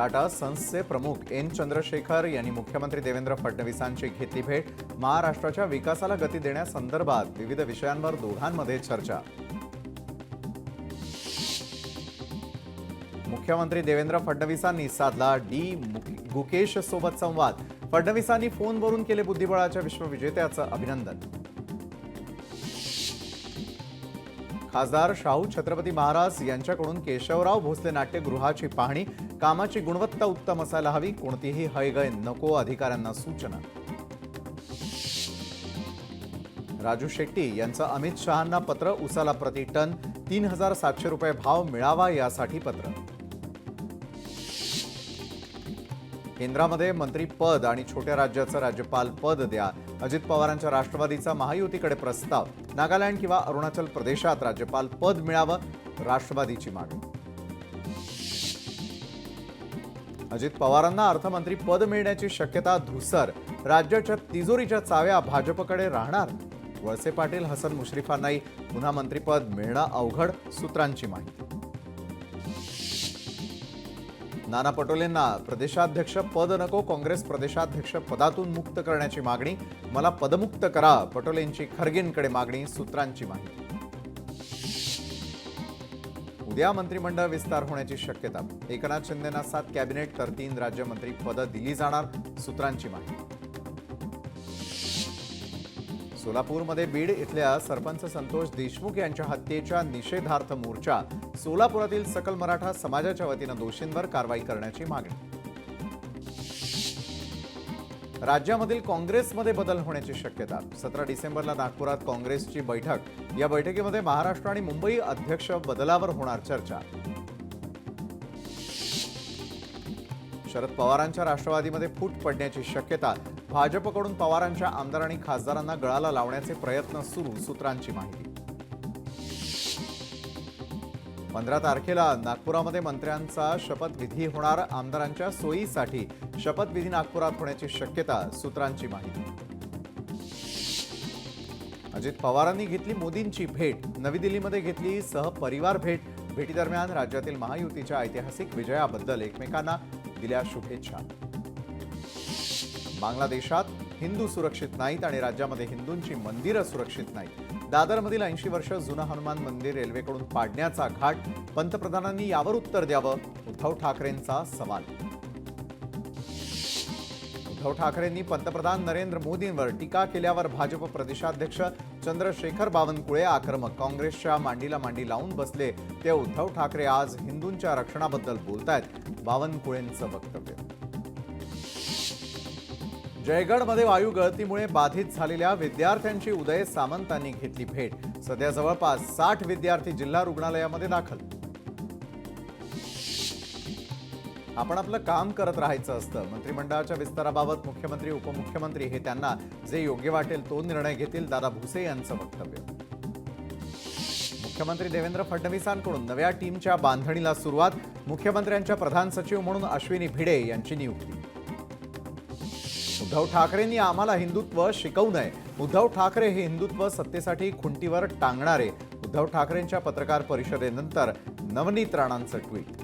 टाटा सन्सचे प्रमुख एन चंद्रशेखर यांनी मुख्यमंत्री देवेंद्र फडणवीसांची घेतली भेट। महाराष्ट्राच्या विकासाला गती देण्यासंदर्भात विविध विषयांवर दोघांमध्ये चर्चा। मुख्यमंत्री देवेंद्र फडणवीसांनी साधला डी गुकेश सोबत संवाद। फडणवीसांनी फोनवरून केले बुद्धिबळाच्या विश्वविजेत्याचं अभिनंदन। खासदार शाहू छत्रपती महाराज यांच्याकडून केशवराव भोसले नाट्यगृहाची पाहणी। कामाची गुणवत्ता उत्तम असायला हवी, कोणतीही हयगय नको, अधिकाऱ्यांना सूचना। राजू शेट्टी यांचं अमित शहांना पत्र। उसाला प्रति टन 3700 रुपये भाव मिळावा यासाठी पत्र। केंद्रामध्ये मंत्रीपद आणि छोट्या राज्याचं राज्यपाल पद द्या। अजित पवारांच्या राष्ट्रवादीचा महायुतीकडे प्रस्ताव। नागालँड किंवा अरुणाचल प्रदेशात राज्यपाल पद मिळावं, राष्ट्रवादीची मागणी। अजित पवारांना अर्थमंत्री पद मिळण्याची शक्यता धुसर। राज्याच्या तिजोरीच्या चाव्या भाजपकडे राहणार। वळसे पाटील हसन मुश्रीफांनाही पुन्हा मंत्रिपद मिळणं अवघड, सूत्रांची माहिती। नाना पटोलेंना प्रदेशाध्यक्ष पद नको, काँग्रेस प्रदेशाध्यक्ष पदातून मुक्त करण्याची मागणी। मला पदमुक्त करा, पटोलेंची खरगेंकडे मागणी, सूत्रांची माहिती। उद्या मंत्रिमंडळ विस्तार होण्याची शक्यता। एकनाथ शिंदेंना 7 कॅबिनेट तर 3 राज्यमंत्री पद दिली जाणार, सूत्रांची माहिती। सोलापूरमध्ये बीड इथल्या सरपंच संतोष देशमुख यांच्या हत्येच्या निषेधार्थ मोर्चा। सोलापुरातील सकल मराठा समाजाच्या वतीनं दोषींवर कारवाई करण्याची मागणी। राज्यामधील काँग्रेसमध्ये बदल होण्याची शक्यता। 17 डिसेंबरला नागपुरात काँग्रेसची बैठक। या बैठकीमध्ये महाराष्ट्र आणि मुंबई अध्यक्ष बदलावर होणार चर्चा। शरद पवारांच्या राष्ट्रवादीमध्ये फूट पडण्याची शक्यता। भाजपकडून पवारांच्या आमदार आणि खासदारांना गळाला लावण्याचे प्रयत्न सुरू, सूत्रांची माहिती। 15 तारखेला नागपुरामध्ये मंत्र्यांचा शपथविधी होणार। आमदारांच्या सोयीसाठी शपथविधी नागपुरात होण्याची शक्यता, सूत्रांची माहिती। अजित पवारांनी घेतली मोदींची भेट। नवी दिल्लीमध्ये घेतली सहपरिवार भेट। भेटीदरम्यान राज्यातील महायुतीच्या ऐतिहासिक विजयाबद्दल एकमेकांना दिल्या शुभेच्छा। बांगलादेशात हिंदू सुरक्षित नाहीत आणि राज्यामध्ये हिंदूंची मंदिरं सुरक्षित नाहीत। दादरमधील 80 वर्ष जुनं हनुमान मंदिर रेल्वेकडून पाडण्याचा घाट। पंतप्रधानांनी यावर उत्तर द्यावं, उद्धव ठाकरेंचा सवाल। उद्धव ठाकरेंनी पंतप्रधान नरेंद्र मोदींवर टीका केल्यावर भाजप प्रदेशाध्यक्ष चंद्रशेखर बावनकुळे आक्रमक। काँग्रेसच्या मांडीला मांडी लावून बसले ते उद्धव ठाकरे आज हिंदूंच्या रक्षणाबद्दल बोलतायत, बावनकुळेंचं वक्तव्य। जयगडमध्ये वायू गळतीमुळे बाधित झालेल्या विद्यार्थ्यांची उदय सामंतांनी घेतली भेट। सध्या जवळपास 60 विद्यार्थी जिल्हा रुग्णालयामध्ये दाखल। आपण आपलं काम करत राहायचं असतं। मंत्रिमंडळाच्या विस्ताराबाबत मुख्यमंत्री उपमुख्यमंत्री हे त्यांना जे योग्य वाटेल तो निर्णय घेतील, दादा भुसे यांचं वक्तव्य। मुख्यमंत्री देवेंद्र फडणवीसांकडून नव्या टीमच्या बांधणीला सुरुवात। मुख्यमंत्र्यांच्या प्रधान सचिव म्हणून अश्विनी भिडे यांची नियुक्ती। उद्धव ठाकरेंनी आम्हाला हिंदुत्व शिकवू नये। उद्धव ठाकरे हे हिंदुत्व सत्तेसाठी खुंटीवर टांगणारे। उद्धव ठाकरेंच्या पत्रकार परिषदेनंतर नवनीत राणांचं ट्विट।